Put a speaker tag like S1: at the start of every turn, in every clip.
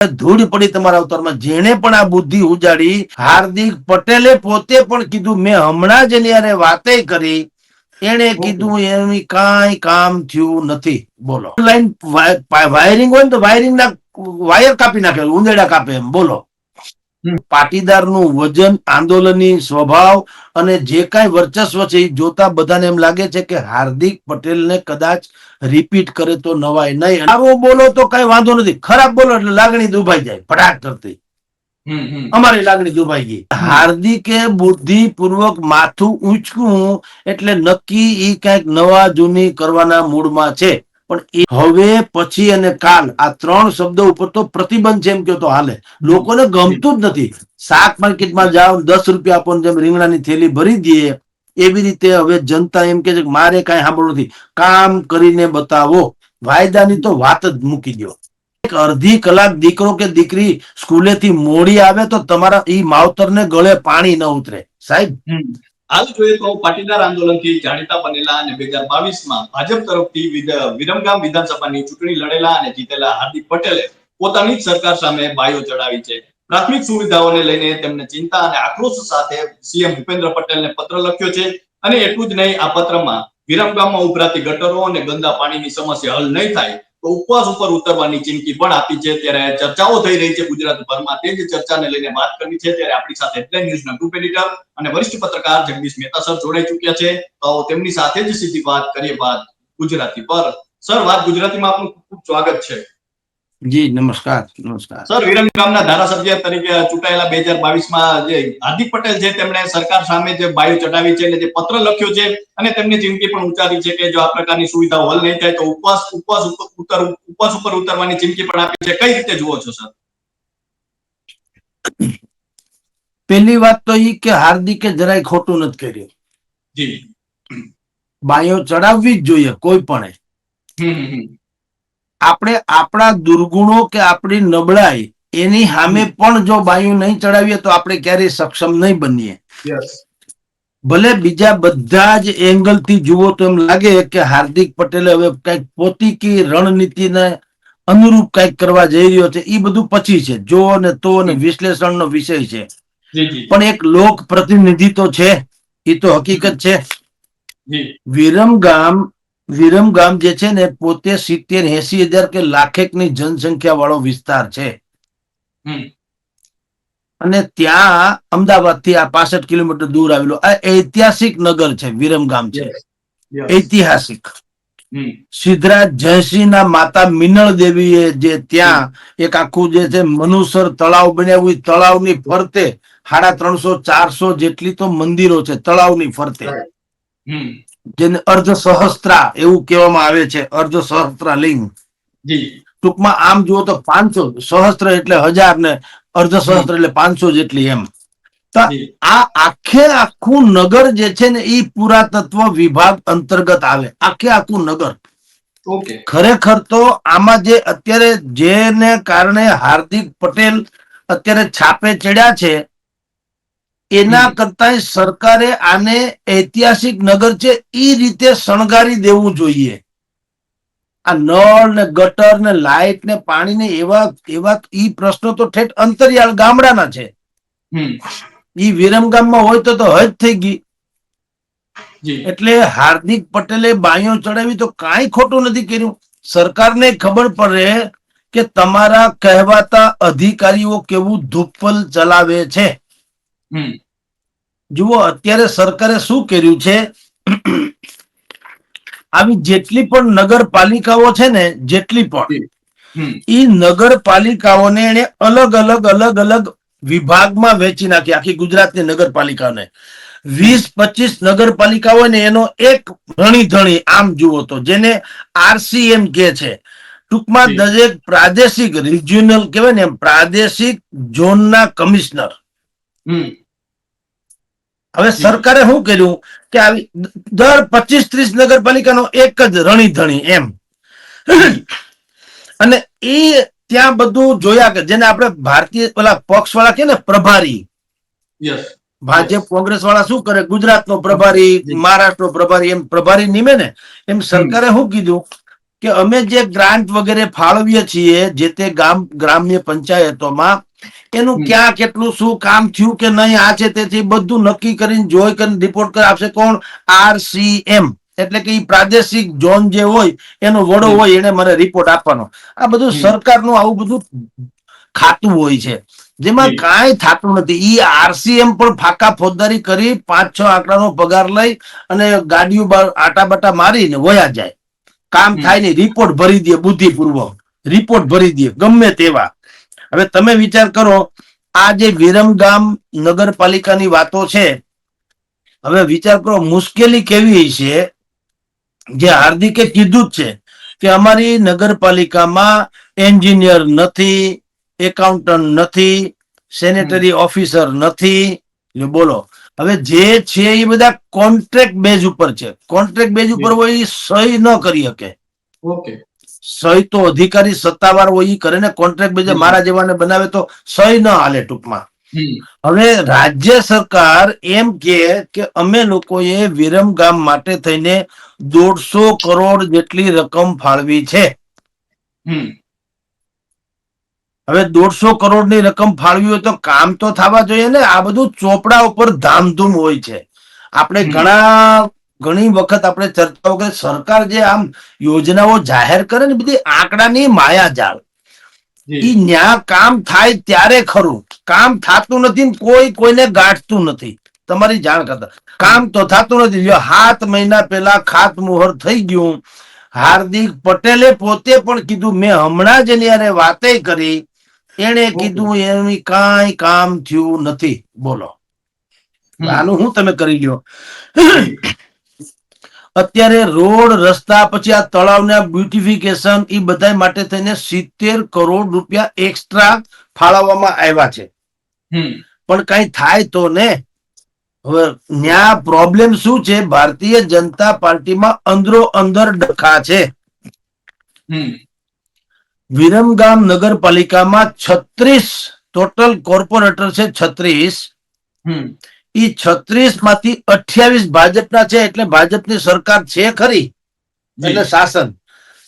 S1: ધૂળ પડી તમારા અવતારમાં. જેને પણ આ બુદ્ધિ ઉજાડી, હાર્દિક પટેલે પોતે પણ કીધું, મેં હમણાં જ એની હારે વાતે કરી, એને કીધું એની કાંઈ કામ થયું નથી. બોલો, લાઈન વાયરિંગ હોય ને તો વાયરિંગ ના વાયર કાપી નાખે, ઉંદેડા કાપે એમ. બોલો, પાટીદારનું વજન, આંદોલનની સ્વભાવ અને જે કાંઈ વર્ચસ્વ છે એ જોતા બધાને એમ લાગે છે કે હાર્દિક પટેલને કદાચ રિપીટ કરે તો નવાય નહીં. સારું બોલો તો કઈ વાંધો નથી, ખરાબ બોલો એટલે લાગણી દુભાઈ જાય ફટાક કરતી. અમારી લાગણી દુભાઈ ગઈ. હાર્દિકે બુદ્ધિપૂર્વક માથું ઊંચકું એટલે નક્કી ઈ કઈક નવા જૂની કરવાના મૂડમાં છે. પણ હવે, પછી અને કાલ, આ 3 શબ્દો ઉપર તો પ્રતિબંધ છે એમ કહો તો હાલે. લોકોને ગમતું જ નથી. શાક માર્કેટમાં જાઓ, 10 રૂપિયા આપો, જેમ રીંગણાની થેલી ભરી દઈએ એવી રીતે હવે જનતા એમ કે છે કે મારે કઈ સાંભળવું નથી, કામ કરીને બતાવો. વાયદાની તો વાત જ મૂકી દો. અડધી કલાક દીકરો કે દીકરી સ્કૂલેથી મોડી આવે તો તમારા ઈ માવતરને ગળે પાણી ન ઉતરે સાહેબ.
S2: હાલ જોઈએ તો પાટીદાર આંદોલનથી જાણીતા બનેલા અને 2022માં ભાજપ તરફથી વિરમગામ વિધાનસભાની ચૂંટણી લડેલા અને જીતેલા હાર્દિક પટેલે પોતાની જ સરકાર સામે બાયો ચડાવી છે. પ્રાથમિક સુવિધાઓને લઈને તેમને ચિંતા અને આક્રોશ સાથે સીએમ ભૂપેન્દ્ર પટેલને પત્ર લખ્યો છે. અને એટલું જ નહીં, આ પત્રમાં વિરમગામમાં ઉભરાતી ગટરો અને ગંદા પાણીની સમસ્યા હલ નહીં થાય તો ઉપવાસ ઉપર ઉતરવાની ચીમકી પણ આપી છે. ત્યારે ચર્ચાઓ થઈ રહી છે ગુજરાતભરમાં. તે જ ચર્ચાને લઈને વાત કરવી છે ત્યારે આપણી સાથે હેડલાઇન ન્યૂઝના ગ્રુપ એડિટર અને વરિષ્ઠ પત્રકાર જગદીશ મહેતા સર જોડાઈ ચૂક્યા છે. તો તેમની સાથે જ સીધી વાત કરીએ વાત ગુજરાતી પર. સર, વાત ગુજરાતીમાં આપનું ખૂબ સ્વાગત છે.
S1: જી નમસ્કાર. નમસ્કાર
S2: સર, વિરમગામના ધારાસભ્ય તરીકે ચૂંટાયેલા 2022માં જે હાર્દિક પટેલ છે તેમણે સરકાર સામે જે બાયો ચડાવી છે અને જે પત્ર લખ્યો છે અને તેમની ચીમકી પણ ઉચ્ચારી છે કે જો આ પ્રકારની સુવિધાઓ હલ નહીં થાય તો ઉપવાસ ઉપર ઉતરવાની ચીમકી પણ આપી છે. કઈ રીતે જુઓ છો સર?
S1: પહેલી વાત તો ઈ કે હાર્દિકે જરાય ખોટું નથી કર્યું.
S2: જી,
S1: બાયો ચડાવવી જ જોઈએ કોઈ પણ. આપણે આપણા દુર્ગુણો કે આપણી નબળાઈ એની સામે પણ જો બાયું નહીં ચડાવીએ તો આપણે ક્યારેય સક્ષમ નહીં બનીએ. ભલે બીજા બધા જ એંગલ થી જુઓ તો એમ લાગે કે હાર્દિક પટેલે હવે કઈક પોતીકી રણનીતિને અનુરૂપ કઈક કરવા જઈ રહ્યો છે. એ બધું પછી છે, જો ને તો ને વિશ્લેષણનો વિષય છે. પણ એક લોક પ્રતિનિધિ તો છે, એ તો હકીકત છે. વિરમગામ જે છે ને પોતે 70-80 હજાર કે લાખેક ની જનસંખ્યા વાળો વિસ્તાર છે. અને ત્યાં અમદાવાદ થી આ 65 કિલોમીટર દૂર આવેલો આ ઐતિહાસિક નગર છે. વિરમગામ છે ઐતિહાસિક. સિદ્ધરાજ જયસિંહના માતા મિનળ દેવીએ જે ત્યાં એક આખું જે છે મનુસર તળાવ બનાવ્યું. તળાવની ફરતે 350-400 જેટલી તો મંદિરો છે તળાવની ફરતે, જેને અર્ધ સહસ્ત્રા એવું કહેવામાં આવે છે. અર્ધ સહસ્ત્રા લિંગ. ટૂંકમાં આમ જુઓ તો 500, સહસ્ત્ર એટલે 1000 ને અર્ધ સહસ્ત્ર એટલે 500 જેટલી એમ. આ આખું નગર જે છે ને એ પુરાતત્વ વિભાગ અંતર્ગત આવે. આખું નગર. ખરેખર તો આમાં જે અત્યારે જેને કારણે હાર્દિક પટેલ અત્યારે છાપે ચડ્યા છે એના કરતા સરકારે આને ઐતિહાસિક નગર છે એ રીતે શણગારી દેવું જોઈએ. આ નળ ને ગટર ને લાઈટ ને પાણી ને એવા ઈ પ્રશ્નો તો ઠેઠ અંતરિયાળ ગામડાના છે. ઈ વિરમગામમાં હોય તો હજ થઈ ગઈ. એટલે હાર્દિક પટેલે બાયો ચડાવી તો કાંઈ ખોટું નથી કર્યું. સરકારને ખબર પડે કે તમારા કહેવાતા અધિકારીઓ કેવું ધુપ્પલ ચલાવે છે. જુઓ અત્યારે સરકારે શું કર્યું છે, આવી જેટલી પણ નગરપાલિકાઓ છે ને, જેટલી પણ ઈ નગરપાલિકાઓને એને અલગ અલગ વિભાગમાં વેચી નાખી. આખી ગુજરાતની નગરપાલિકાને 20-25 નગરપાલિકાઓ ને એનો એક ધણી આમ જુઓ તો જેને RCM કે છે. ટૂંકમાં દરેક પ્રાદેશિક રિજિયોનલ કહેવાય ને, પ્રાદેશિક ઝોનના કમિશનર. હવે સરકારે શું કર્યું કે આવી દર 25-30 નગરપાલિકાનો એક જ ધણી એમ. અને એ ત્યાં બધું જોયા કે જેને આપણે ભારતીય પેલા પક્ષ વાળા કે ને પ્રભારી, ભાજપ કોંગ્રેસ વાળા શું કરે, ગુજરાતનો પ્રભારી, મહારાષ્ટ્રનો પ્રભારી, એમ પ્રભારી નિમે ને, એમ સરકારે શું કીધું કે અમે જે ગ્રાન્ટ વગેરે ફાળવીએ છીએ જે તે ગ્રામ્ય પંચાયતોમાં એનું ક્યાં કેટલું શું કામ થયું કે નહીં આ છે તેથી બધું નક્કી કરીને જોઈ કરીને રિપોર્ટ કરી આપશે કોણ? RCM, એટલે કે પ્રાદેશિક ઝોન જે હોય એનો વડો હોય એને મને રિપોર્ટ આપવાનો. આ બધું સરકારનું આવું બધું ખાતું હોય છે જેમાં કાંઈ થતું નથી. ઈ RCM પણ ફાકા ફોજદારી કરી 5-6 આંકડાનો પગાર લઈ અને ગાડીઓ આટા બાટા મારીને વયા જાય. કામ થાય નહીં, રિપોર્ટ ભરી દે બુદ્ધિપૂર્વક, રિપોર્ટ ભરી દે ગમે તેવા. હવે તમે વિચાર કરો, આ જે વિરમગામ નગરપાલિકાની વાતો છે, હવે વિચાર કરો મુશ્કેલી કેવી છે. જે હાર્દિકે કીધું જ છે કે અમારી નગરપાલિકામાં એન્જિનિયર નથી, એકાઉન્ટન્ટ નથી, સેનેટરી ઓફિસર નથી. બોલો, હવે જે છે એ બધા કોન્ટ્રાક્ટ બેઝ ઉપર છે. કોન્ટ્રાક્ટ બેઝ ઉપર હોય એ સહી ન કરી શકે.
S2: ઓકે,
S1: સહી તો અધિકારી સત્તાવાર હોય એ કરે ને. કોન્ટ્રાક્ટ બેઝ મારા જેવાને બનાવે તો સહી ન હાલે ટૂંકમાં. હવે રાજ્ય સરકાર એમ કે અમે લોકોએ વિરમગામ માટે થઈને 150 કરોડ જેટલી રકમ ફાળવી છે. હવે 150 કરોડની રકમ ફાળવી હોય તો કામ તો થવા જોઈએ ને. આ બધું ચોપડા ઉપર ધામધૂમ હોય છે. આપણે ઘણી વખત આપણે ચર્ચાઓ કરી, સરકાર જે આમ યોજનાઓ જાહેર કરે ને બધી આંકડાની માયાજાળ, ઈ ન્યા કામ થાય ત્યારે ખરું. કામ થતું નથી ને કોઈને ગાંઠતું નથી. તમારી જાણ કરતા કામ તો થતું નથી. જો 7 મહિના પહેલા ખાતમુહૂર્ત થઈ ગયું. હાર્દિક પટેલે પોતે પણ કીધું, મેં હમણાં જ એની હારે વાતે કરી, એને કીધું એની કાંઈ કામ થયું નથી. બોલો, આનું હું તમે કરી લ્યો. અત્યારે રોડ રસ્તા પછી આ તળાવના બ્યુટિફિકેશન એ બધા માટે થઈને 70 કરોડ રૂપિયા એક્સ્ટ્રા ફાળવવામાં આવ્યા છે. પણ કઈ થાય તો ને. હવે ન્યા પ્રોબ્લેમ શું છે? ભારતીય જનતા પાર્ટીમાં અંદરો અંદર ડખા છે. વિરમગામ નગરપાલિકામાં 36 ટોટલ કોર્પોરેટર છે. 36 ઈ 36 માંથી 28 ભાજપના છે. એટલે ભાજપની સરકાર છે ખરી, એટલે શાસન,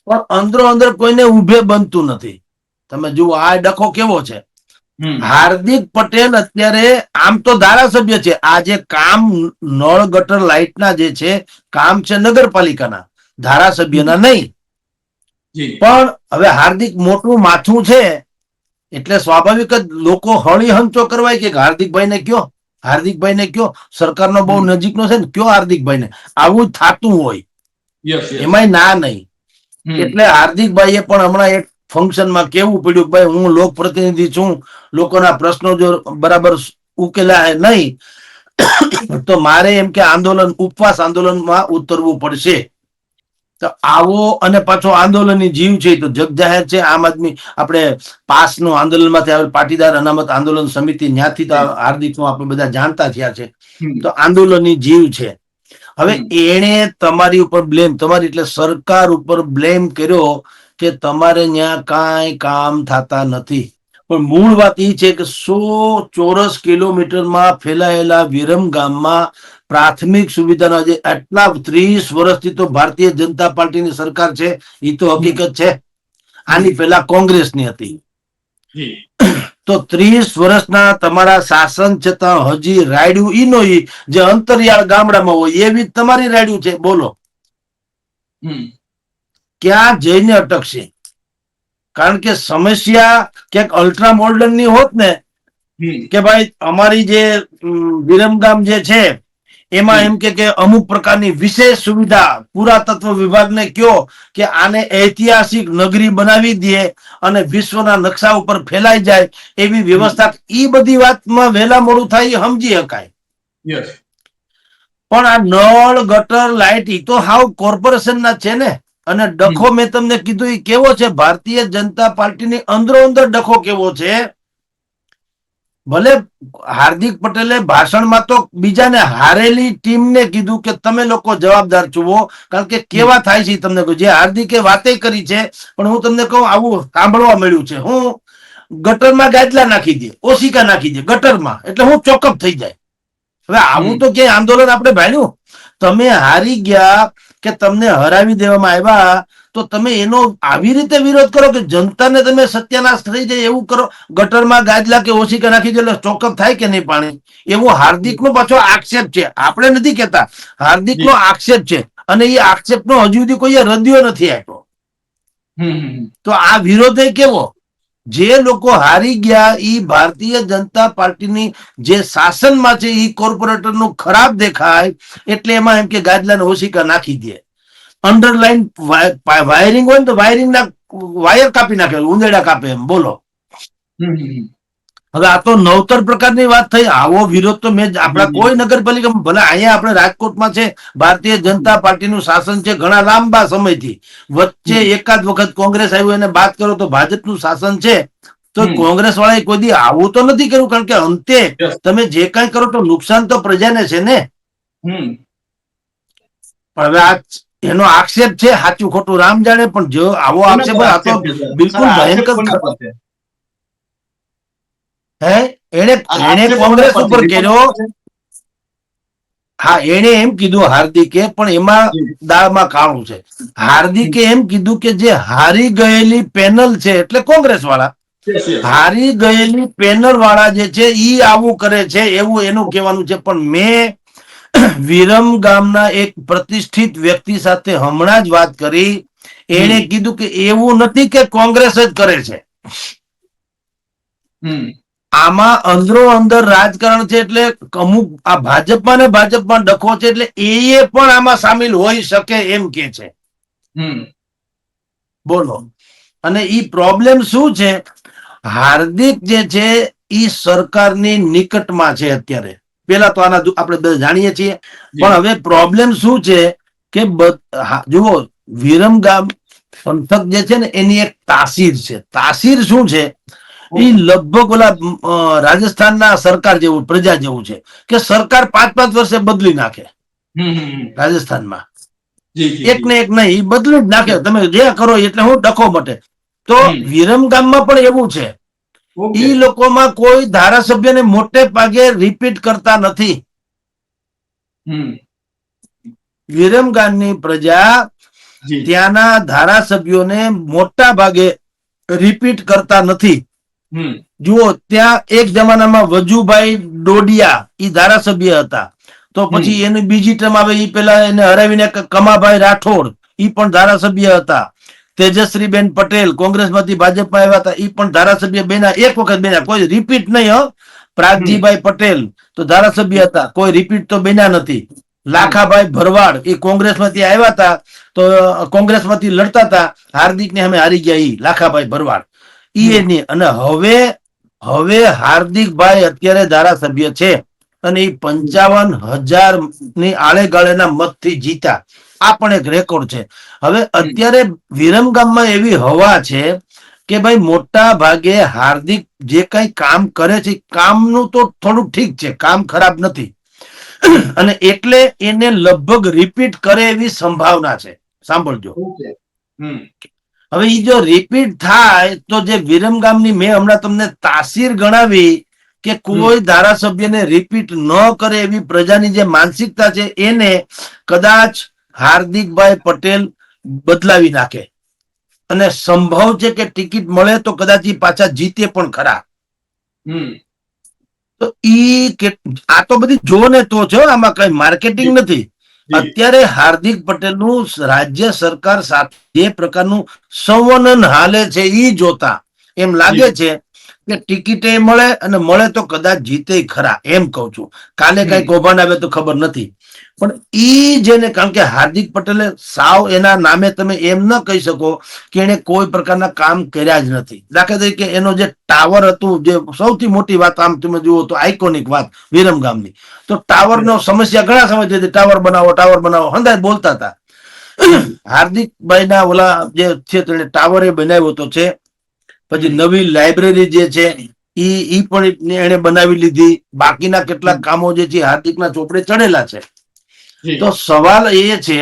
S1: પણ અંદરો અંદર કોઈને ઉભે બનતું નથી. તમે જુઓ આ ડખો કેવો છે. હાર્દિક પટેલ અત્યારે આમ તો ધારાસભ્ય છે. આ જે કામ નળ ગટર લાઇટના જે છે કામ છે નગરપાલિકાના, ધારાસભ્યના નહીં. પણ હવે હાર્દિક મોટું માથું છે એટલે સ્વાભાવિક જ લોકો હળી હંચો કરવાય કે હાર્દિકભાઈને કયો, હાર્દિકભાઈને કયો, સરકારનો બહુ નજીકનો છે ને, કયો હાર્દિકભાઈને. આવું જ થતું હોય, એમાંય ના નહીં. એટલે હાર્દિકભાઈએ પણ હમણાં એક ફંક્શનમાં કેવું પડ્યું કે ભાઈ હું લોક પ્રતિનિધિ છું, લોકોના પ્રશ્નો જો બરાબર ઉકેલાય નહીં તો મારે એમ કે આંદોલન, ઉપવાસ આંદોલનમાં ઉતરવું પડશે. તો આવો અને પાછો આંદોલનની જીવ છે તો જગ જાહેર છે. આમ આદમી આપણે પાસનું આંદોલનમાંથી આવે પાટીદાર અનામત આંદોલન સમિતિ, ત્યાંથી તો હાર્દિકનું આપણે બધા જાણતા થયા છે. તો આંદોલનની જીવ છે. હવે એણે તમારી ઉપર બ્લેમ, તમારી એટલે સરકાર ઉપર બ્લેમ કર્યો કે તમારે ત્યાં કાંઈ કામ થતા નથી. પણ મૂળ વાત એ છે કે 100 ચોરસ કિલોમીટરમાં ફેલાયેલા વિરમગામમાં પ્રાથમિક સુવિધાના જે આટલા 30 વર્ષથી તો ભારતીય જનતા પાર્ટીની સરકાર છે, એ તો હકીકત છે. આની પહેલા કોંગ્રેસની હતી. તો 30 વર્ષના તમારા શાસન છતાં હજી રાયડ્યું ઈ નો ઈ જે અંતરિયાળ ગામડામાં હોય એવી તમારી રાયડ્યું છે. બોલો ક્યાં જઈને અટકશે? કારણ કે સમસ્યા ક્યાંક અલ્ટ્રા મોડર્ન ની હોત ને કે ભાઈ અમારી જે વિરમગામ જે છે એમાં એમ કે અમુક પ્રકારની વિશેષ સુવિધા પુરાતત્વ વિભાગને કયો કે આને ઐતિહાસિક નગરી બનાવી દે અને વિશ્વના નકશા ઉપર ફેલાઈ જાય એવી વ્યવસ્થા, એ બધી વાતમાં વહેલા મોડું થાય એ સમજી શકાય. પણ આ નળ ગટર લાઇટ ઈ તો હાવ કોર્પોરેશનના છે ને. અને ડખો મેં તમને કીધું એ કેવો છે? ભારતીય જનતા પાર્ટીની અંદરો અંદર ડખો કેવો છે? ભલે હાર્દિક પટેલે ભાષણમાં તો બીજાને, હારેલી ટીમને કીધું કે તમે લોકો જવાબદાર છુઓ, કારણ કે કેવા થાય છે તમને કહું. જે હાર્દિકે વાતે કરી છે પણ હું તમને કહું આવું સાંભળવા મળ્યું છે. હું ગટરમાં ગાદલા નાખી દે, ઓશિકા નાખી દે ગટરમાં, એટલે હું ચોકઅપ થઈ જાય. હવે આવું તો ક્યાંય આંદોલન આપણે ભાડ્યું? તમે હારી ગયા કે તમને હરાવી દેવામાં આવ્યા તો તમે એનો આવી રીતે વિરોધ કરો કે જનતાને તમે સત્યાનાશ થઈ જાય એવું કરો, ગટરમાં ગાજલા કે ઓશિકા નાખી દો એટલે ચોકઅપ થાય કે નહીં પાણી, એવો હાર્દિકનો પાછો આક્ષેપ છે. આપણે નથી કહેતા, હાર્દિકનો આક્ષેપ છે અને એ આક્ષેપનો હજુ સુધી કોઈએ રદિયો નથી આપ્યો. તો આ વિરોધ કેવો? જે લોકો હારી ગયા એ ભારતીય જનતા પાર્ટીની જે શાસનમાં છે એ કોર્પોરેટરનું ખરાબ દેખાય એટલે એમાં એમ કે ગાજલાને ઓશિકા નાખી દે. અંડરલાઈન વાયરિંગ હોય ને તો વાયરિંગ ના વાયર કાપી નાખે, ઉંદેડા કાપે એમ. બોલો, હવે આ તો નવતર પ્રકારની વાત થઈ. આવો વિરોધ તો મેં આપણા કોઈ નગરપાલિકા, ભલે અહીંયા આપણે રાજકોટમાં છે ભારતીય જનતા પાર્ટીનું શાસન છે ઘણા લાંબા સમયથી, વચ્ચે એકાદ વખત કોંગ્રેસ આવ્યું એને બાદ કરો તો ભાજપનું શાસન છે. તો કોંગ્રેસ વાળાએ કોઈ દી આવું તો નથી કર્યું, કારણ કે અંતે તમે જે કઈ કરો તો નુકસાન તો પ્રજાને છે ને. પણ હવે આ એનો આક્ષેપ છે, સાચું ખોટું રામ જાણે, પણ જો આવો આક્ષેપ આ તો બિલકુલ ભયંકર. એને કોંગ્રેસ ઉપર કર્યો. હા, એને એમ કીધું હાર્દિકે, પણ એમાં દાળમાં કાળું છે. હાર્દિકે એમ કીધું કે જે હારી ગયેલી પેનલ છે એટલે કોંગ્રેસ વાળા, હારી ગયેલી પેનલ વાળા જે છે ઈ આવું કરે છે એવું એનું કહેવાનું છે. પણ મેં વિરમ ગામના એક પ્રતિષ્ઠિત વ્યક્તિ સાથે હમણાં જ વાત કરી. એને કીધું કે એવું નથી કે કોંગ્રેસ જ કરે છે, આમાં અંદરો અંદર રાજકારણ છે. એટલે અમુક આ ભાજપમાં ને ભાજપમાં ડખો છે એટલે એ પણ આમાં સામેલ હોઈ શકે એમ કે છે. બોલો, અને ઈ પ્રોબ્લેમ શું છે? હાર્દિક જે છે ઈ સરકારની નિકટમાં છે અત્યારે. પેલા તો આના આપણે બધા જાણીએ છીએ, પણ હવે પ્રોબ્લેમ શું છે કે જુઓ, વિરમગામ પંથક જે છે ને એની એક તાસીર છે. તાસીર શું છે? એ લગભગ ઓલા રાજસ્થાનના સરકાર જેવું, પ્રજા જેવું છે કે સરકાર 5-5 વર્ષે બદલી નાખે. રાજસ્થાનમાં એક ને એક નહીં, બદલી જ નાખે. તમે જે કરો એટલે હું ડખો મટે. તો વિરમગામમાં પણ એવું છે. ઈ લોકોમાં કોઈ ધારાસભ્યને મોટે ભાગે રિપીટ કરતા નથી. વિરમગામની પ્રજા ત્યાંના ધારાસભ્યોને મોટા ભાગે રિપીટ કરતા નથી. જુઓ, ત્યાં એક જમાનામાં વજુભાઈ ડોડિયા ઈ ધારાસભ્ય હતા, તો પછી એની બીજી ટર્મ આવે ઈ પેલા એને હરાવીને કમાભાઈ રાઠોડ ઈ પણ ધારાસભ્ય હતા. તેજશ્રીબેન પટેલ કોંગ્રેસમાંથી ભાજપમાં આવ્યા હતા, ઈ પણ ધારાસભ્ય બન્યા, એક વખત બન્યા, કોઈ રિપીટ નહીં. પ્રાગજીભાઈ પટેલ તો ધારાસભ્ય હતા, કોઈ રિપીટ તો બન્યા નથી. લાખાભાઈ ભરવાડ એ કોંગ્રેસમાંથી આવ્યા હતા, તો કોંગ્રેસમાંથી લડતા હતા, હાર્દિકને અમે હારી ગયા. ઈ લાખાભાઈ ભરવાડ ઈ એની. અને હવે હાર્દિકભાઈ અત્યારે ધારાસભ્ય છે અને એ 55,000 ની આળેગાળેના મતથી જીતા. આ પણ એક રેકોર્ડ છે. હવે અત્યારે વિરમગામમાં એવી હવા છે કે ભાઈ મોટા ભાગે હાર્દિક જે કઈ કામ કરે છે કામનું તો થોડું ઠીક છે, કામ ખરાબ નથી, અને એટલે એને લગભગ રિપીટ કરે એવી સંભાવના છે. સાંભળજો, હવે ઈ જો રિપીટ થાય તો જે વિરમગામની મેં હમણાં તમને તાસીર ગણાવી કે કોઈ ધારાસભ્યને રિપીટ ન કરે એવી પ્રજાની જે માનસિકતા છે એને કદાચ હાર્દિકભાઈ પટેલ બદલાવી નાખે, અને સંભવ છે કે ટિકિટ મળે તો કદાચ પાછા જીતે પણ ખરા. તો આ તો બધી જો ને તો છે, આમાં કઈ માર્કેટિંગ નથી. અત્યારે હાર્દિક પટેલનું રાજ્ય સરકાર સાથે જે પ્રકારનું સંવનન હાલે છે એ જોતા એમ લાગે છે કે ટિકિટે મળે, અને મળે તો કદાચ જીતે ખરા. એમ કઉ છું, કાલે કઈ કૌભાંડ આવે તો ખબર નથી, પણ ઈ જેને, કારણ કે હાર્દિક પટેલે સાવ એના નામે તમે એમ ન કહી શકો કે એને કોઈ પ્રકારના કામ કર્યા જ નથી. દાખલા તરીકે એનો જે ટાવર હતું, જે સૌથી મોટી વાત આમ તમે જુઓ તો આઇકોનિક વાત વિરમગામની, તો ટાવરનો સમસ્યા ઘણા સમયથી હતી, ટાવર બનાવો હંધાય બોલતા હતા. હાર્દિકભાઈ ના ઓલા જે છે તેને ટાવરે બનાવ્યો તો છે. પછી નવી લાઇબ્રેરી જે છે ઈ પણ એને બનાવી લીધી. બાકીના કેટલાક કામો જે છે હાર્દિકના ચોપડે ચડેલા છે. તો સવાલ એ છે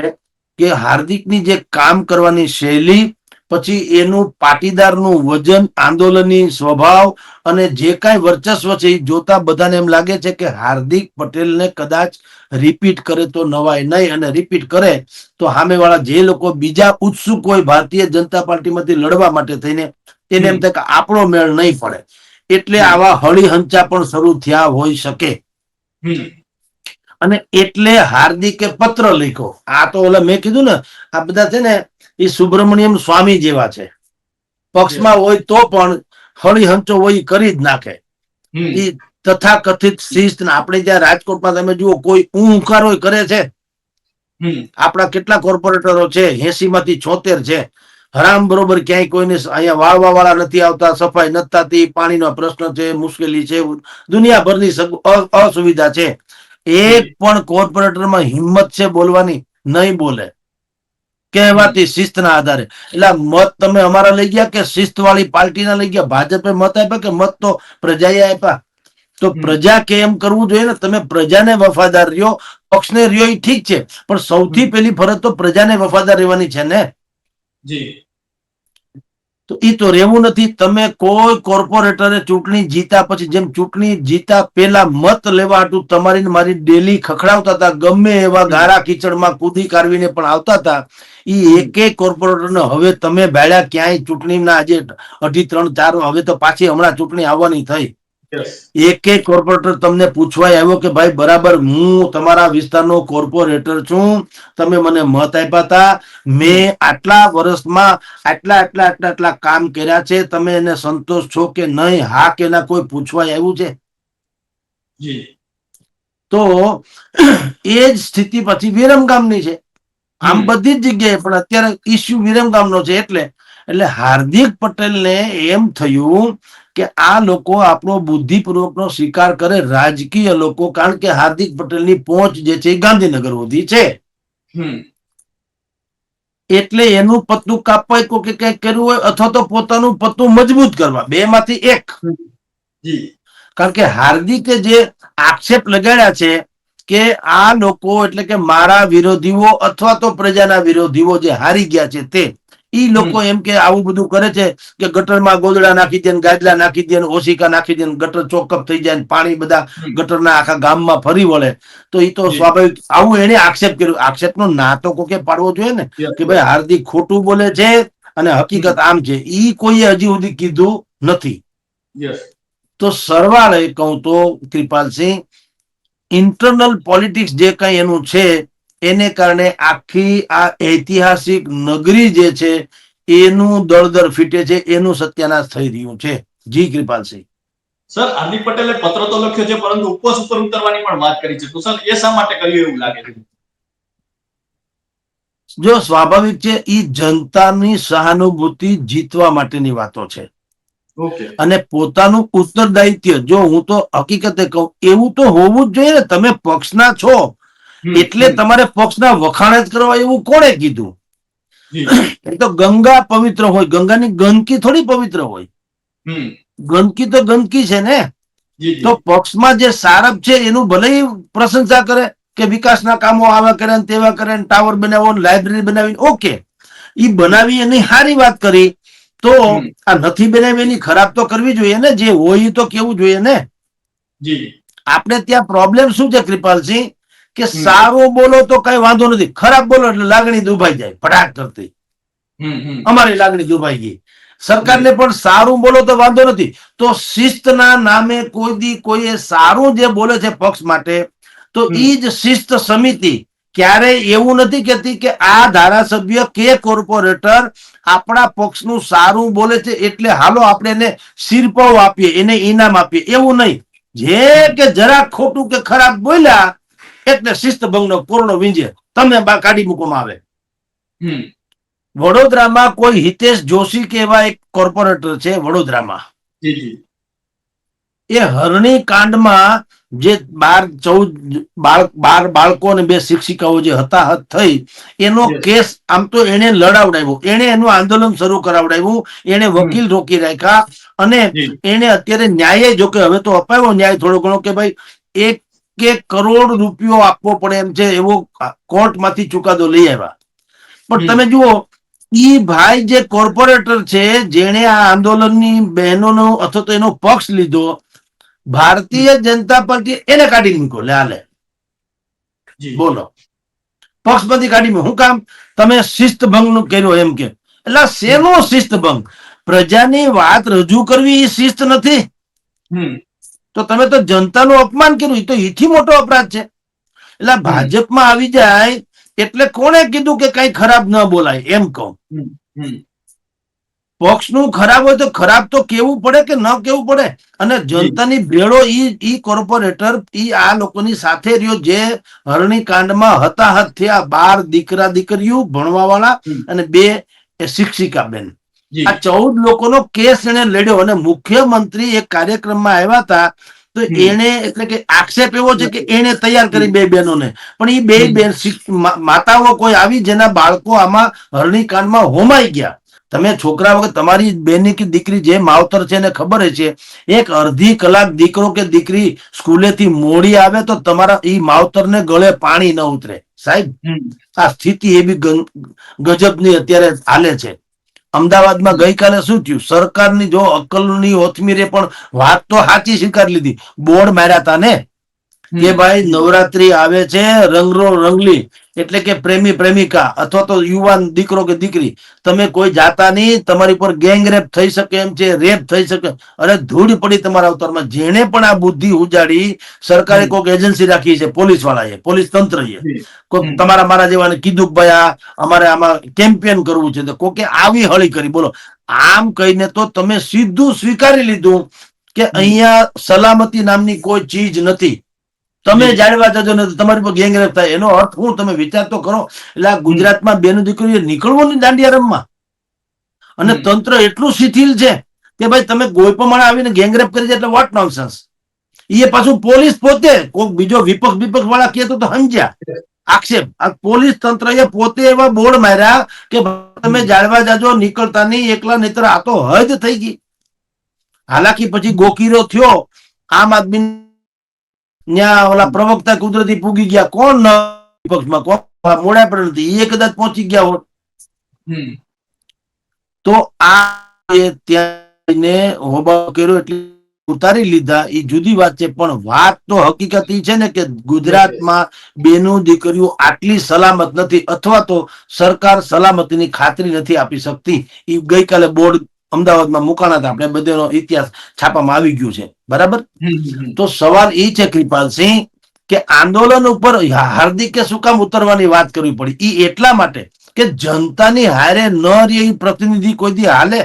S1: કે હાર્દિકની જે કામ કરવાની શૈલી પછી એનું પાટીદારનું વજન, આંદોલનની સ્વભાવ અને જે કાંઈ વર્ચસ્વ છે એ જોતા બધાને એમ લાગે છે કે હાર્દિક પટેલને કદાચ રિપીટ કરે તો નવાય નહીં, અને રિપીટ કરે તો સામેવાળા જે લોકો બીજા ઉત્સુક હોય ભારતીય જનતા પાર્ટીમાંથી લડવા માટે થઈને એને એમ થાય કે આપણો મેળ નહીં પડે, એટલે આવા હળીહંચા પણ શરૂ થયા હોઈ શકે. અને એટલે હાર્દિકે પત્ર લખ્યો. આ તો ઓલા મેં કીધું ને, આ બધા છે ને એ સુબ્રમણ્યમ સ્વામી જેવા છે, પક્ષમાં હોય તો પણ હળીહંચો હોય કરી જ નાખે. એ તથાકથિત શિસ્ત. આપણે જ્યાં રાજકોટમાં તમે જુઓ કોઈ ઉકારો કરે છે? આપણા કેટલા કોર્પોરેટરો છે? 80 માંથી 76 છે. હરામ બરોબર ક્યાંય કોઈને અહીંયા વાળવા વાળા નથી આવતા, સફાઈ નથી થતી, પાણીનો પ્રશ્ન છે, મુશ્કેલી છે, દુનિયાભરની અસુવિધા છે. એક પણ કોર્પોરેટરમાં હિંમત છે બોલવાની? નહીં બોલે, કહેવાતી શિસ્તના આધારે. એટલે મત તમે અમારા લઈ ગયા કે શિસ્ત વાળી પાર્ટીના લઈ ગયા? ભાજપે મત આપ્યા કે મત તો પ્રજાએ આપ્યા? તો પ્રજા કે એમ કરવું જોઈએ ને, તમે પ્રજાને વફાદાર રહ્યો, પક્ષને રહ્યો એ ઠીક છે, પણ સૌથી પહેલી ફરજ તો પ્રજાને વફાદાર રહેવાની છે ને. તો એ તો રહેવું નથી. તમે કોઈ કોર્પોરેટરે ચૂંટણી જીતા પછી, જેમ ચૂંટણી જીતા પહેલા મત લેવા હાટુ તમારી મારી ડેલી ખખડાવતા હતા, ગમે એવા ગારા કીચડમાં કૂદી કાઢવીને પણ આવતા હતા, એ એક એક કોર્પોરેટરને હવે તમે ભાડ્યા ક્યાંય ચૂંટણીના આજે 2.5, 3, 4 હવે તો પાછી હમણાં ચૂંટણી આવવાની થઈ. એક એક કોર્પોરેટર તમને પૂછવાય આવ્યો કે ભાઈ બરાબર હું તમારા વિસ્તારનો કોર્પોરેટર છું, તમે મને મત આપ્યા હતા, મેં આટલા વર્ષમાં આટલા કામ કર્યા છે, તમે એને સંતોષ છો કે નહીં? હા કે ના કોઈ પૂછવાય આવ્યું છે? તો એ જ સ્થિતિ પછી વિરમગામની છે. આમ બધી જ જગ્યાએ, પણ અત્યારે ઇસ્યુ વિરમગામનો છે. એટલે હાર્દિક પટેલને એમ થયું કે આ લોકો આપણો બુદ્ધિપૂર્વકનો સ્વીકાર કરે, રાજકીય લોકો, કારણ કે હાર્દિક પટેલની પહોંચ જે છે એ ગાંધીનગર સુધી છે. એટલે એનું પત્તું કાપવા કે કંઈક કર્યું હોય, અથવા તો પોતાનું પત્તું મજબૂત કરવા, બે માંથી એક. કારણ કે હાર્દિકે જે આક્ષેપ લગાડ્યા છે કે આ લોકો એટલે કે મારા વિરોધીઓ અથવા તો પ્રજાના વિરોધીઓ જે હારી ગયા છે તે, ઈ લોકો એમ કે આવું બધું કરે છે કે ગટરમાં ગોદડા નાખી દે, ગાદલા નાખી દે, ઓશિકા નાખી દે, ગટર ચોકઅપ થઈ જાય, પાણી બધા ગટરના આખા ગામમાં ફરી વળે. તો એ તો સ્વાભાવિક, આવું એને આક્ષેપ કર્યો. આક્ષેપનો ના તો કોકે પાડવો જોઈએ ને કે ભાઈ હાર્દિક ખોટું બોલે છે અને હકીકત આમ છે. ઈ કોઈએ હજી સુધી કીધું નથી. તો સરવાળે કહું તો કૃપાલસિંહ, ઇન્ટરનલ પોલિટિક્સ જે કઈ એનું છે એને કારણે આખી આ ઐતિહાસિક નગરી જે છે એનું દળદર ફીટે છે, એનું સત્યાનાશ થઈ રહ્યું છે. જી કૃપાલસિંહ.
S2: સર, હાર્દિક પટેલે પત્ર તો લખ્યો છે, પરંતુ ઉપવાસ ઉપર ઉતરવાની પણ વાત કરી છે. તો સર, એ શા માટે કર્યું એવું લાગે છે?
S1: જો સ્વાભાવિક છે, ઈ જનતાની સહાનુભૂતિ જીતવા માટેની વાતો છે. અને પોતાનું ઉત્તરદાયિત્વ, જો હું તો હકીકતે કહું, એવું તો હોવું જ જોઈએ ને. તમે પક્ષના છો એટલે તમારે પક્ષના વખાણ જ કરવા, એવું કોણે કીધું? એ તો ગંગા પવિત્ર હોય, ગંગાની ગંદકી થોડી પવિત્ર હોય. ગંદકી તો ગંદકી છે ને. તો પક્ષમાં જે સારપ છે એનું ભલે પ્રશંસા કરે કે વિકાસના કામો આવા કરે ને તેવા કરે, ટાવર બનાવો, લાઇબ્રેરી બનાવી, ઓકે, ઈ બનાવી એની સારી વાત કરી. તો આ નથી બનાવી એની ખરાબ તો કરવી જોઈએ ને. જે હોય તો કેવું જોઈએ ને. આપણે ત્યાં પ્રોબ્લેમ શું છે કૃપાલસિંહ, કે સારું બોલો તો કઈ વાંધો નથી, ખરાબ બોલો એટલે લાગણી દુભાઈ જાય ફટાક કરતી. અમારી લાગણી દુભાઈ ગઈ. સરકારને પણ સારું બોલો તો વાંધો નથી, તો શિસ્તના નામે કોઈ દી કોઈએ સારું જે બોલે છે પક્ષ માટે, તો ઈ જ શિસ્ત સમિતિ ક્યારેય એવું નથી કહેતી કે આ ધારાસભ્ય કે કોર્પોરેટર આપણા પક્ષનું સારું બોલે છે એટલે હાલો આપણે એને સિરપાવ આપીએ, એને ઇનામ આપીએ, એવું નહીં. જે કે જરા ખોટું કે ખરાબ બોલ્યા એટલે શિસ્તભંગનો પૂર્ણ વીંજે તમે કાઢી મૂકવામાં આવે. વડોદરામાં કોઈ હિતેશ જોશી કે એવા એક કોર્પોરેટર છે વડોદરામાં, એ હરણી કાંડમાં જે 12 બાળકો અને 2 શિક્ષિકાઓ જે હતાહત થઈ એનો કેસ, આમ તો એને લડાવડાવ્યો, એને એનું આંદોલન શરૂ કરાવડાવ્યું, એને વકીલ રોકી રાખ્યા, અને એને અત્યારે ન્યાય, જો કે હવે તો અપાયો ન્યાય થોડો ઘણો, કે ભાઈ 1 કરોડ રૂપિયો આપવો પડે એમ છે, એવો કોર્ટમાંથી ચુકાદો લઈ આવ્યા. પણ તમે જુઓ, ઈ ભાઈ જે કોર્પોરેટર છે જેણે આ આંદોલનની બહેનોનો અથવા તો એનો પક્ષ લીધો, ભારતીય જનતા પાર્ટી એને કાઢી મૂકો. લે બોલો, પક્ષમાંથી કાઢી મૂકો. શું કામ? તમે શિસ્ત ભંગ નું કર્યો એમ કે. એટલે શેનો શિસ્ત ભંગ? પ્રજાની વાત રજૂ કરવી એ શિસ્ત નથી. તો તમે તો જનતાનું અપમાન કર્યું, એ તો એથી મોટો અપરાધ છે. એટલે ભાજપમાં આવી જાય એટલે કોણે કીધું કે કઈ ખરાબ ન બોલાય? એમ કહું, પક્ષનું ખરાબ હોય તો ખરાબ તો કેવું પડે કે ન કેવું પડે? અને જનતાની ભેળો ઈ કોર્પોરેટર ઈ આ લોકોની સાથે રહ્યો જે હરણી કાંડમાં હતાહત થયા. 12 દીકરા દીકરીઓ ભણવા વાળા અને 2 શિક્ષિકા બેન. આ 14 લોકોનો કેસ એને લડ્યો અને મુખ્યમંત્રી એક કાર્યક્રમમાં આવ્યા હતા તો એને એટલે કે આક્ષેપ એવો છે કે એને તૈયાર કરી 2 બહેનોને, પણ એ 2 બેન માતાઓ કોઈ આવી જેના બાળકો આમાં હરણી કાંડમાં હોમાઈ ગયા. તમે છોકરા વગર તમારી બેની કે દીકરી જે માવતર છે એને ખબર છે, એક અડધી કલાક દીકરો કે દીકરી સ્કૂલેથી મોડી આવે તો તમારા ઈ માવતરને ગળે પાણી ન ઉતરે. સાહેબ, આ સ્થિતિ એવી ગજબની અત્યારે હાલે છે. અમદાવાદમાં ગઈકાલે શું થયું? સરકારની જો અક્કલની ઓથમીરે પણ વાત તો સાચી સ્વીકારી લીધી. બોર્ડ માર્યા હતા ને કે ભાઈ નવરાત્રી આવે છે, રંગરો રંગલી એટલે કે પ્રેમી પ્રેમિકા અથવા તો યુવાન દીકરો કે દીકરી, તમે કોઈ જાતા નહીં, તમારી પર ગેંગ રેપ થઈ શકે એમ છે, રેપ થઈ શકે. અરે ધૂળ પડી તમારા અવતારમાં. જેને પણ આ બુદ્ધિ ઉજાડી, સરકારે કોઈક એજન્સી રાખી છે, પોલીસ વાળાએ, પોલીસ તંત્રએ કોઈ તમારા મારા જેવાને કીધું કે ભાઈ આ અમારે આમાં કેમ્પેન કરવું છે, તો કોકે આવી હળી કરી. બોલો, આમ કહીને તો તમે સીધું સ્વીકારી લીધું કે અહીંયા સલામતી નામની કોઈ ચીજ નથી. તમે જાળવા જજો ને તમારી પર ગેંગરેપ થાય. એનો અર્થ હું? તમે વિચાર તો કરો. એટલે આ ગુજરાતમાં બેનું દીકરીઓ નીકળવું નહીં દાંડિયા રમવા, અને તંત્ર એટલું શિથિલ છે કે ભાઈ તમે કોઈ પણ માણસ આવીને ગેંગરેપ કરી જાય એટલે વોટ નોનસેન્સ. એ પાછું પોલીસ પોતે કોઈ બીજો વિપક્ષ વાળા કહે તો સમજ્યા આક્ષેપ. આ પોલીસ તંત્રએ પોતે એવા બોર્ડ માર્યા કે તમે જાળવા જાજો, નીકળતા નહીં એકલા, નહીતર આ તો હદ થઈ ગઈ. હાલાકી પછી ગોકીરો થયો, આમ આદમી ત્યાં ઓલા પ્રવક્તા કુદરતી પૂગી ગયા. કોણ વિપક્ષમાં કોણ મોડા પણ નથી, એ કદાચ પહોંચી ગયા હોત તો આ ત્યાં હોબાળો કર્યો એટલે ઉતારી લીધા. એ જુદી વાત છે, પણ વાત તો હકીકત એ છે ને કે ગુજરાતમાં બેનું દીકરીઓ આટલી સલામત નથી, અથવા તો સરકાર સલામતીની ખાતરી નથી આપી શકતી. એ ગઈકાલે બોર્ડ અમદાવાદમાં મુકાણા હતા. આપણે બધેનો ઇતિહાસ છાપામાં આવી ગયું છે, બરાબર? તો સવાલ એ છે કૃપાલસિંહ કે આંદોલન ઉપર હાર્દિકે શું કામ ઉતરવાની વાત કરવી પડી? એ એટલા માટે કે જનતાની હારે ન રહી પ્રતિનિધિ કોઈ દી હાલે.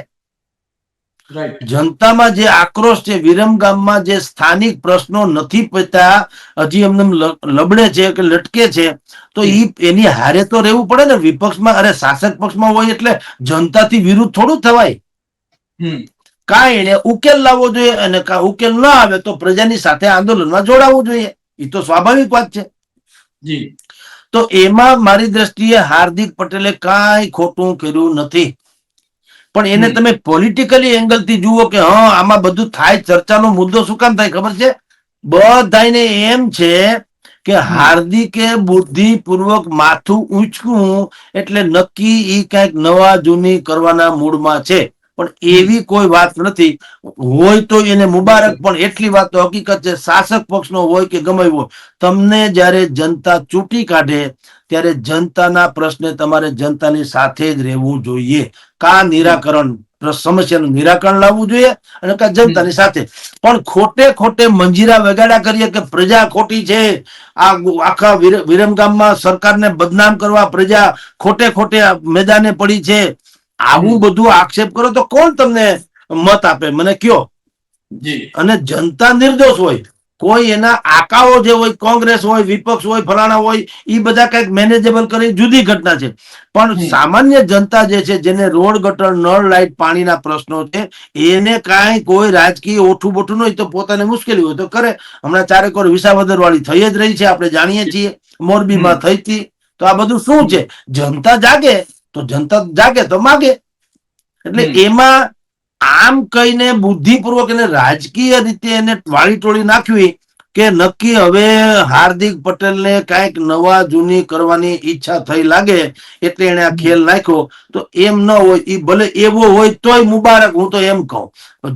S1: જનતામાં જે આક્રોશ છે, વિરમગામમાં જે સ્થાનિક પ્રશ્નો નથી પતા, હજી એમને લબડે છે કે લટકે છે, તો એની હારે તો રહેવું પડે ને. વિપક્ષમાં અરે શાસક પક્ષમાં હોય એટલે જનતાથી વિરુદ્ધ થોડું થવાય. કાંઈ એને ઉકેલ લાવવો જોઈએ, અને ઉકેલ ન આવે તો પ્રજાની સાથે આંદોલનમાં જોડાવવું જોઈએ. એ તો સ્વાભાવિક વાત છે. તો એમાં મારી દ્રષ્ટિએ હાર્દિક પટેલે કાંઈ ખોટું કર્યું નથી. પણ એને તમે પોલિટિકલી એંગલથી જુઓ કે હા આમાં બધું થાય. ચર્ચાનો મુદ્દો શું કામ થાય ખબર છે? બધાને એમ છે કે હાર્દિકે બુદ્ધિપૂર્વક માથું ઊંચકું એટલે નક્કી ઈ કઈક નવા જૂની કરવાના મૂડમાં છે. પણ એવી કોઈ વાત નથી. હોય તો એને મુબારક, પણ એટલી વાત તો હકીકત છે, શાસક પક્ષનો હોય કે ગમે હોય, તમને જયારે જનતા ચૂંટી કાઢે ત્યારે જનતાના પ્રશ્ને તમારે જનતાની સાથે જ રહેવું જોઈએ. કા નિરાકરણ સમસ્યાનું નિરાકરણ લાવવું જોઈએ અને કા જનતાની સાથે. પણ ખોટે ખોટે મંજીરા વગાડ્યા કરીએ કે પ્રજા ખોટી છે, આ આખા વિરમગામમાં સરકારને બદનામ કરવા પ્રજા ખોટે ખોટે મેદાને પડી છે, આવું બધું આક્ષેપ કરો તો કોણ તમને મત આપે? મને કયો. અને જનતા નિર્દોષ હોય, કોઈ એના આકાઓ જે હોય, કોંગ્રેસ હોય, વિપક્ષ હોય, ફલાણા હોય, એ બધા કઈક મેનેજેબલ કરી જુદી ઘટના છે. પણ સામાન્ય જનતા જે છે, જેને રોડ ગટર નળ લાઈટ પાણીના પ્રશ્નો છે, એને કાંઈ કોઈ રાજકીય ઓઠું બોઠું નહીં તો પોતાને મુશ્કેલી હોય તો કરે. હમણાં ચારેક વાર વિસાવદર વાળી થઈ જ રહી છે, આપણે જાણીએ છીએ. મોરબીમાં થઈ હતી. તો આ બધું શું છે? જનતા જાગે તો જનતા જાગે તો માગે. એટલે એમાં આમ કહીને બુદ્ધિપૂર્વક એને રાજકીય રીતે એને વાળી ટોળી નાખવી કે નક્કી હવે હાર્દિક પટેલને કાંઈક નવા જૂની કરવાની ઈચ્છા થઈ લાગે એટલે એને આ ખેલ નાખ્યો. તો એમ ન હોય, એ ભલે એવો હોય તોય મુબારક, હું તો એમ કહું.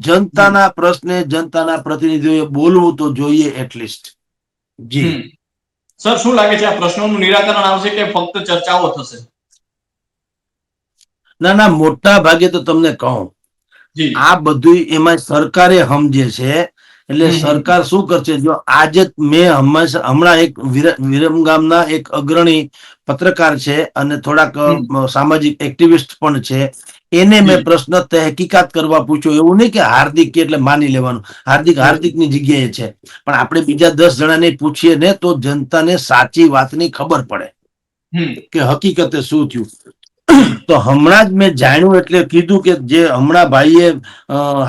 S1: જનતાના પ્રશ્ને જનતાના પ્રતિનિધિઓએ બોલવું તો જોઈએ એટલીસ્ટ. જી
S2: સર, શું લાગે છે, આ પ્રશ્નોનું નિરાકરણ આવશે કે ફક્ત ચર્ચાઓ થશે?
S1: ના ના, મોટા ભાગે તો તમને કહું, આ બધું એમાં સરકારે સમજે છે. એટલે સરકાર શું કરશે, જો આજે મેં હમણાં એક વિરમગામના એક અગ્રણી પત્રકાર છે અને થોડાક સામાજિક એક્ટિવિસ્ટ પણ છે, એને મેં પ્રશ્ન તહેકીકાત કરવા પૂછ્યો. એવું નહીં કે હાર્દિક એટલે માની લેવાનું, હાર્દિકની જગ્યાએ છે, પણ આપણે બીજા 10 જણાને પૂછીએ ને તો જનતાને સાચી વાતની ખબર પડે કે હકીકતે શું થયું. તો હમણાં જ મેં જાણ્યું એટલે કીધું કે જે હમણાં ભાઈએ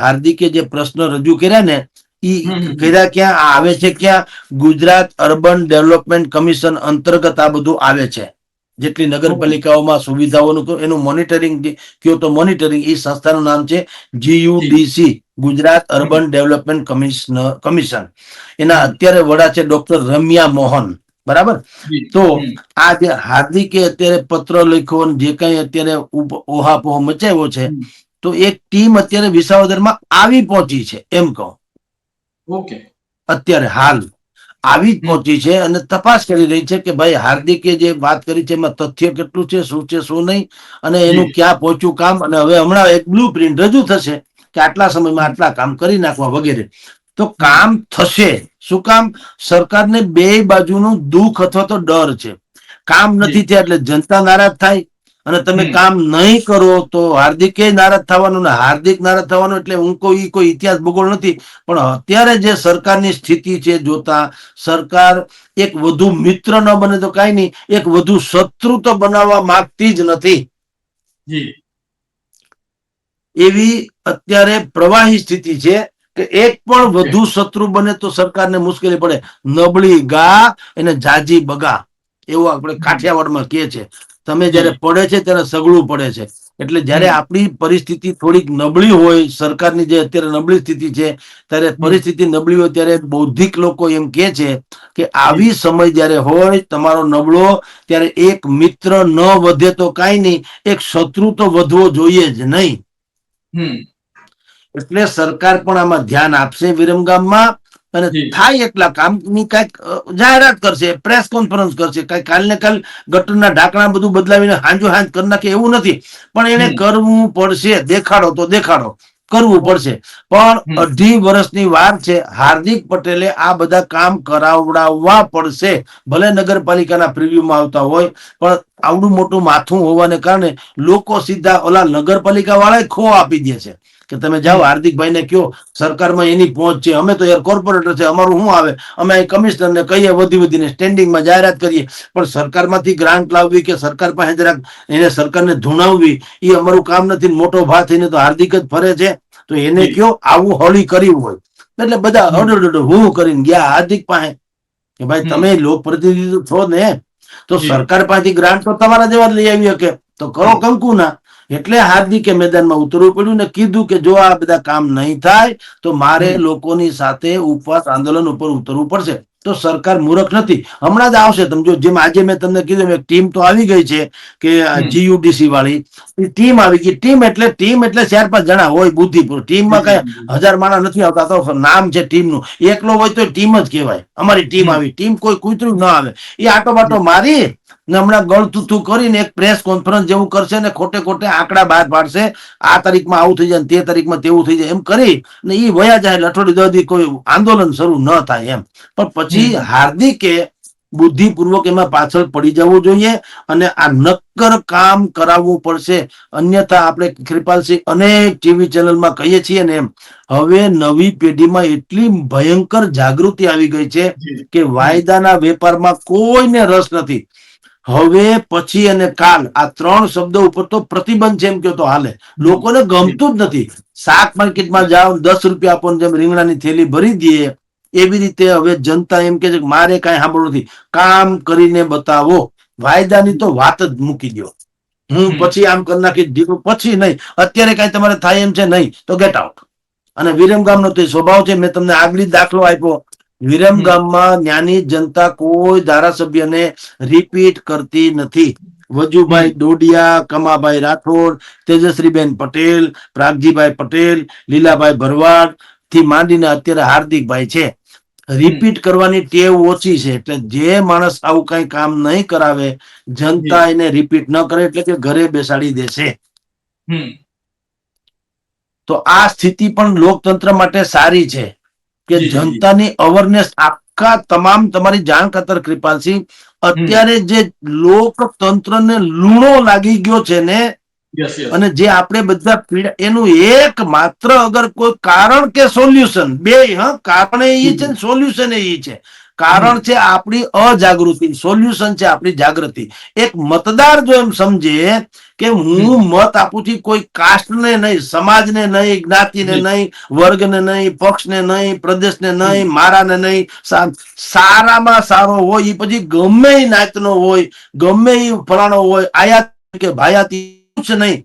S1: હાર્દિકે જે પ્રશ્ન રજૂ કર્યા ને, એ કર્યા ક્યાં આવે છે, ક્યાં ગુજરાત અર્બન ડેવલપમેન્ટ કમિશન અંતર્ગત આ બધું આવે છે. જેટલી નગરપાલિકાઓમાં સુવિધાઓનું એનું મોનિટરિંગ કયો તો મોનિટરિંગ, એ સંસ્થાનું નામ છે GUDC, Gujarat urban development commission. એના અત્યારે વડા છે ડોક્ટર રમ્યા મોહન. બરાબર. તો આ જે હાર્દિકે અત્યારે પત્ર લખ્યો જે કઈ અત્યારે ઓહાપોહ મચાવ્યો છે, તો એક ટીમ અત્યારે વિસાવદરમાં આવી પહોંચી છે, એમ કહું.
S2: ઓકે,
S1: અત્યારે હાલ આવી જ પહોંચી છે અને તપાસ કરી રહી છે કે ભાઈ હાર્દિકે જે વાત કરી છે એમાં તથ્ય કેટલું છે, શું નહીં, અને એનું ક્યાં પહોંચ્યું કામ. અને હવે હમણાં એક બ્લુ પ્રિન્ટ રજૂ થશે કે આટલા સમયમાં આટલા કામ કરી નાખવા વગેરે. તો કામ થશે. શું કામ? સરકારને બે બાજુનું દુઃખ અથવા તો ડર છે. કામ નથી થયા એટલે જનતા નારાજ થાય, અને તમે કામ નહીં કરો તો હાર્દિકે નારાજ થવાનું, ને હાર્દિક નારાજ થવાનું. એટલે હું કોઈ ઇતિહાસ ભૂગોળ નથી, પણ અત્યારે જે સરકારની સ્થિતિ છે જોતા, સરકાર એક વધુ મિત્ર ન બને તો કઈ નહીં, એક વધુ શત્રુ તો બનાવવા માંગતી જ નથી. એવી અત્યારે પ્રવાહી સ્થિતિ છે કે એક પણ વધુ શત્રુ બને તો સરકારને મુશ્કેલી પડે. નબળી ગા એને જાજી બગા, એવું આપણે કાઠિયાવાડમાં કહે છે. તમે જયારે પડે છે ત્યારે સગળું પડે છે. એટલે જયારે આપણી પરિસ્થિતિ થોડીક નબળી હોય, સરકારની જે અત્યારે નબળી સ્થિતિ છે, ત્યારે પરિસ્થિતિ નબળી હોય ત્યારે બૌદ્ધિક લોકો એમ કે છે કે આવી સમય જયારે હોય તમારો નબળો, ત્યારે એક મિત્ર ન વધે તો કઈ નહીં, એક શત્રુ તો વધવો જોઈએ જ નહીં. એટલે સરકાર પણ આમાં ધ્યાન આપશે વિરમગામમાં, અને થાય એટલા કામની કઈક જાહેરાત કરશે, પ્રેસ કોન્ફરન્સ કરશે. કઈ કાલ ને કાલ ગટરના ઢાંકણા બધું બદલાવીને હાંજો હાંજ કરી નાખે એવું નથી, પણ એને કરવું પડશે. દેખાડો તો દેખાડો કરવું પડશે. પણ 2.5 વર્ષની વાર છે. હાર્દિક પટેલે આ બધા કામ કરાવડાવવા પડશે. ભલે નગરપાલિકાના પ્રિવ્યુમાં આવતા હોય, પણ આવડું મોટું માથું હોવાને કારણે લોકો સીધા ઓલા નગરપાલિકા વાળા ખો આપી દે છે કે તમે જાઓ હાર્દિકભાઈ ને કયો, સરકારમાં એની પહોંચ છે, અમે તો યાર કોર્પોરેટર છે, અમારું શું આવે, અમે અહીં કમિશનર ને કહીએ, વધીને સ્ટેન્ડિંગમાં જાહેરાત કરીએ. પણ સરકારમાંથી ગ્રાન્ટ લાવવી કે સરકાર પાસે જરાક એને સરકારને ધૂણાવવી, એ અમારું કામ નથી. મોટો ભા થઈને તો હાર્દિક જ ફરે છે, તો એને કયો આવું હળી કર્યું હોય. એટલે બધા હું કરીને ગયા હાર્દિક પાસે કે ભાઈ તમે લોકપ્રતિનિધિ છો ને, તો સરકાર પાસેથી ગ્રાન્ટ તો તમારા જેવા લઈ આવી શકે, તો કરો કંકુના. એટલે હાર્દિકે મેદાનમાં ઉતરવું પડ્યું ને કીધું કે જો આ બધા કામ નહીં થાય તો મારે લોકોની સાથે ઉપવાસ આંદોલન ઉપર ઉતરવું પડશે. તો સરકાર મૂર્ખ નથી, હમણાં જ આવશે. તમે જો જેમ આજે મેં તમને કીધું એક ટીમ તો આવી ગઈ છે કે GUDC વાળી ટીમ આવી ગઈ. ટીમ એટલે 4-5 જણા હોય બુદ્ધિપૂર્વક. ટીમમાં કઈ 1000 માણસ નથી આવતા, તો નામ છે ટીમનું. એકલો હોય તો ટીમ જ કહેવાય. અમારી ટીમ આવી. ટીમ કોઈ કૂતરું ના આવે. એ આટો બાટો મારી ને હમણાં ગળથુથું કરીને એક પ્રેસ કોન્ફરન્સ જેવું કરશે ને ખોટે આંકડા બહાર પાડશે. આ તારીખમાં આવું થઈ જાય, તે તારીખમાં તેવું થઈ જાય, એમ કરી ને એ વયા જાય. અઠવાડિયું 10 દી કોઈ આંદોલન શરૂ ન થાય એમ. પણ પછી હાર્દિકે બુદ્ધિપૂર્વક એમાં પાછળ પડી જવું જોઈએ અને આ નક્કર કામ કરાવવું પડશે. અન્યથા આપણે કૃપાલસિંહ અનેક ટીવી ચેનલમાં કહીએ છીએ ને એમ, હવે નવી પેઢીમાં એટલી ભયંકર જાગૃતિ આવી ગઈ છે કે વાયદાના વેપારમાં કોઈને રસ નથી. હવે પછી અને કાલ આ 3 શબ્દો ઉપર તો પ્રતિબંધ છે એમ કહો તો હાલે. લોકોને ગમતું જ નથી. શાક માર્કેટમાં જાઓ 10 રૂપિયા આપો, જેમ રીંગણાની થેલી ભરી દઈએ એવી રીતે હવે જનતા એમ કે છે કે મારે કઈ સાંભળવું નથી, કામ કરીને બતાવો. વાયદાની તો વાત જ મૂકી દો. હું પછી આમ કરી નાખી દીધું, પછી નહીં. અત્યારે કઈ તમારે થાય એમ છે નહીં તો ગેટ આઉટ. અને વિરમગામનો તો સ્વભાવ છે. મેં તમને આગળ દાખલો આપ્યો વિરમગામમાં જ્ઞાની જનતા કોઈ ધારાસભ્યને રિપીટ કરતી નથી. વજુભાઈ ડોડિયા, કમાભાઈ રાઠોડ, તેજશ્રીબેન પટેલ, પ્રાગજીભાઈ પટેલ, લીલાભાઈ ભરવાડ થી માંડીને અત્યારે હાર્દિકભાઈ છે. રિપીટ કરવાની ટેવ ઓછી છે, એટલે જે માણસ આવું કઈ કામ નહીં કરાવે, જનતા એને રિપીટ ન કરે એટલે કે ઘરે બેસાડી દેશે. તો આ સ્થિતિ પણ લોકતંત્ર માટે સારી છે કે જનતાની અવેરનેસ આખા તમામ તમારી જાણ ખાતર કૃપાલસિંહ, અત્યારે જે લોકતંત્રને લૂણો લાગી ગયો છે ને, અને જે આપણે બધા પીડા, એનું એક માત્ર અગર કોઈ કારણ કે સોલ્યુશન, બે કારણ એ છે ને સોલ્યુશન એ છે. કારણ છે આપણી અજાગૃતિ, સોલ્યુશન છે આપણી જાગૃતિ. એક મતદાર જો એમ સમજે કે હું મત આપું છું કોઈ કાસ્ટને નહીં, સમાજને નહીં, જ્ઞાતિને નહીં, વર્ગને નહીં, પક્ષને નહીં, પ્રદેશને નહીં, મારાને નહીં, સારામાં સારો હોય એ પછી ગમે એ નાતનો હોય, ગમે એ ફલાણો હોય, આયાત કે ભાયાતી નહીં,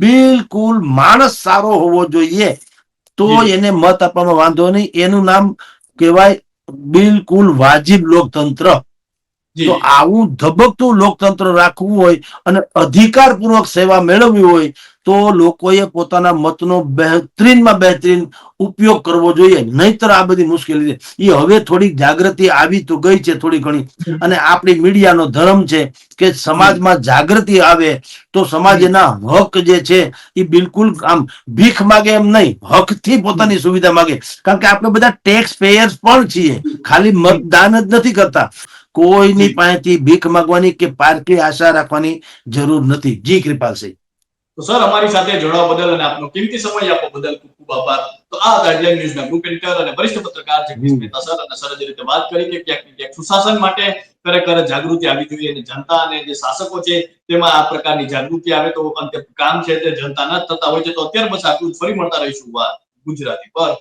S1: બિલકુલ માણસ સારો હોવો જોઈએ તો એને મત આપવામાં વાંધો નહીં. એનું નામ કહેવાય બિલકુલ વાજિબ લોકતંત્ર. તો આવું ધબકતું લોકતંત્ર રાખવું હોય અને અધિકારપૂર્વક સેવા મેળવવી હોય તો લોકોએ પોતાના મતનો બહેતરીનમાં બહેતરીન ઉપયોગ કરવો જોઈએ, નહીતર આ બધી મુશ્કેલી એ હવે થોડીક જાગૃતિ આવી તો ગઈ છે થોડી ઘણી, અને આપણી મીડિયાનો ધર્મ છે કે સમાજમાં જાગૃતિ આવે તો સમાજ એના હક જે છે એ બિલકુલ આમ ભીખ માગે એમ નહીં, હકથી પોતાની સુવિધા માગે. કારણ કે આપણે બધા ટેક્સ પેયર્સ પણ છીએ, ખાલી મતદાન જ નથી કરતા. કોઈની પાસેથી ભીખ માંગવાની કે પાર્ટી આશા રાખવાની જરૂર નથી. જી કૃપાલસિંહ.
S2: તો સર, અમારી સાથે જોડાવા બદલ અને આપનો કિંમતી સમય આપવા બદલ ખૂબ ખૂબ આભાર. તો આ ગાઈડલાઈન ન્યૂઝના ગ્રુપ એડિટર અને વરિષ્ઠ પત્રકાર જગદીશ મહેતા સર, અને સર જે રીતે વાત કરી કે ક્યાંક ને ક્યાંક સુશાસન માટે ખરેખર જાગૃતિ આવી જોઈએ અને જનતા અને જે શાસકો છે તેમાં આ પ્રકારની જાગૃતિ આવે તો અંતે કામ છે તે જનતાના જ થતા હોય છે. તો અત્યાર બસ આટલું જ. ફરી મળતા રહીશું ગુજરાતી પર.